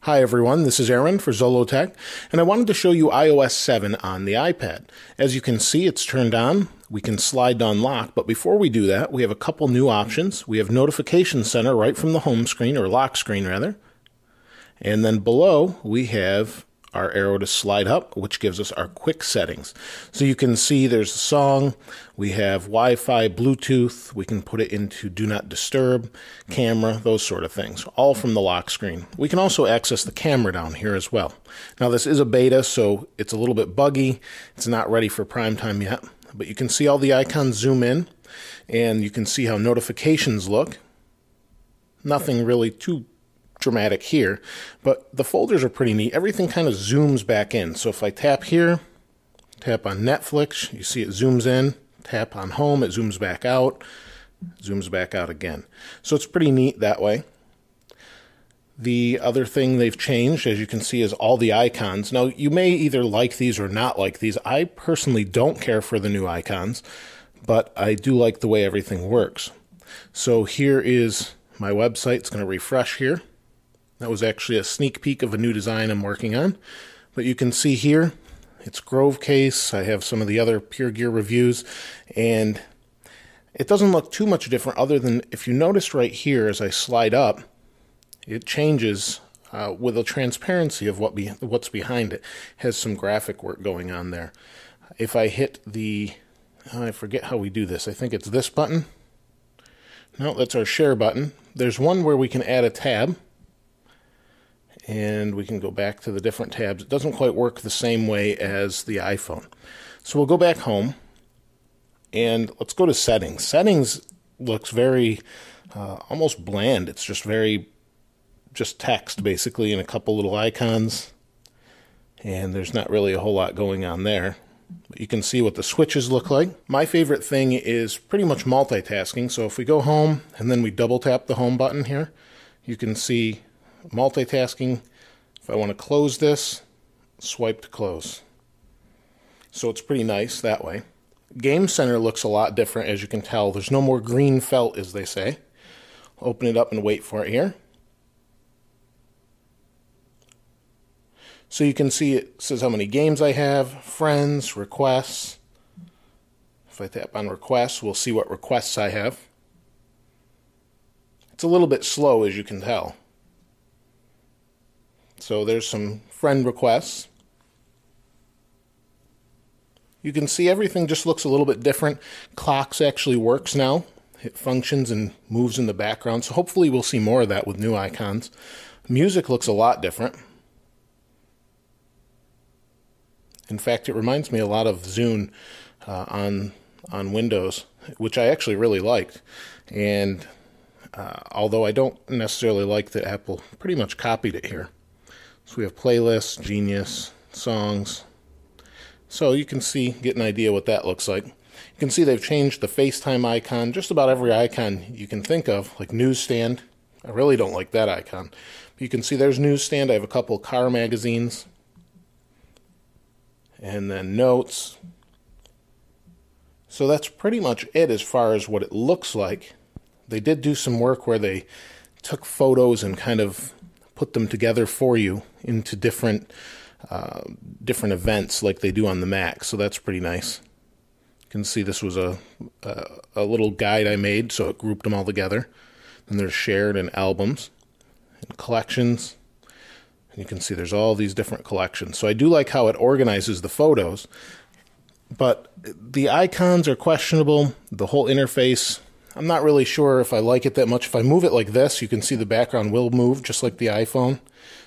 Hi everyone, this is Aaron for Zollotech, and I wanted to show you iOS 7 on the iPad. As you can see, it's turned on. We can slide to unlock, but before we do that, we have a couple new options. We have Notification Center right from the home screen, or lock screen rather. And then below, we have our arrow to slide up, which gives us our quick settings. So you can see there's a song, we have Wi-Fi, Bluetooth, we can put it into Do Not Disturb, camera, those sort of things, all from the lock screen. We can also access the camera down here as well. Now this is a beta, so it's a little bit buggy, it's not ready for prime time yet, but you can see all the icons zoom in, and you can see how notifications look. Nothing really too dramatic here, but the folders are pretty neat. Everything kind of zooms back in. So if I tap here, tap on Netflix, you see it zooms in, tap on home, it zooms back out again. So it's pretty neat that way. The other thing they've changed, as you can see, is all the icons. Now, you may either like these or not like these. I personally don't care for the new icons, but I do like the way everything works. So here is my website. It's going to refresh here. That was actually a sneak peek of a new design I'm working on. But you can see here, it's Grove Case. I have some of the other Pure Gear reviews, and it doesn't look too much different other than if you notice right here as I slide up, it changes with a transparency of what's behind it. It has some graphic work going on there. If I hit the, I forget how we do this. I think it's this button. No, that's our share button. There's one where we can add a tab, and we can go back to the different tabs. It doesn't quite work the same way as the iPhone. So we'll go back home, and let's go to settings. Settings looks very, almost bland. It's just text, basically, and a couple little icons, and there's not really a whole lot going on there. But you can see what the switches look like. My favorite thing is pretty much multitasking. So if we go home, and then we double tap the home button here, you can see multitasking. If I want to close this, swipe to close. So it's pretty nice that way. Game Center looks a lot different, as you can tell. There's no more green felt, as they say. Open it up and wait for it here. So you can see it says how many games I have, friends, requests. If I tap on requests, we'll see what requests I have. It's a little bit slow, as you can tell. So there's some friend requests. You can see everything just looks a little bit different. Clocks actually works now. It functions and moves in the background. So hopefully we'll see more of that with new icons. Music looks a lot different. In fact, it reminds me a lot of Zune on Windows, which I actually really liked. And although I don't necessarily like that Apple pretty much copied it here. So we have playlists, Genius, songs. So you can see, get an idea what that looks like. You can see they've changed the FaceTime icon, just about every icon you can think of, like Newsstand. I really don't like that icon. But you can see there's Newsstand. I have a couple car magazines. And then Notes. So that's pretty much it as far as what it looks like. They did do some work where they took photos and kind of put them together for you into different events like they do on the Mac. So that's pretty nice. You can see this was a little guide I made, so it grouped them all together. Then there's shared and albums and collections. And you can see there's all these different collections. So I do like how it organizes the photos, but the icons are questionable. The whole interface, I'm not really sure if I like it that much. If I move it like this, you can see the background will move just like the iPhone.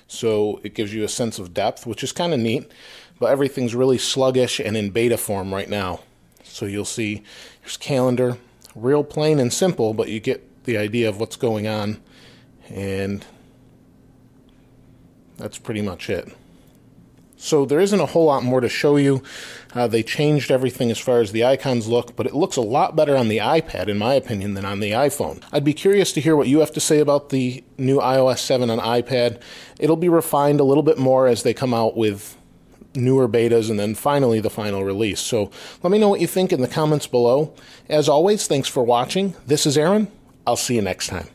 So it gives you a sense of depth, which is kind of neat. But everything's really sluggish and in beta form right now. So you'll see here's calendar, real plain and simple, but you get the idea of what's going on. And that's pretty much it. So there isn't a whole lot more to show you. They changed everything as far as the icons look, but it looks a lot better on the iPad, in my opinion, than on the iPhone. I'd be curious to hear what you have to say about the new iOS 7 on iPad. It'll be refined a little bit more as they come out with newer betas and then finally the final release. So let me know what you think in the comments below. As always, thanks for watching. This is Aaron. I'll see you next time.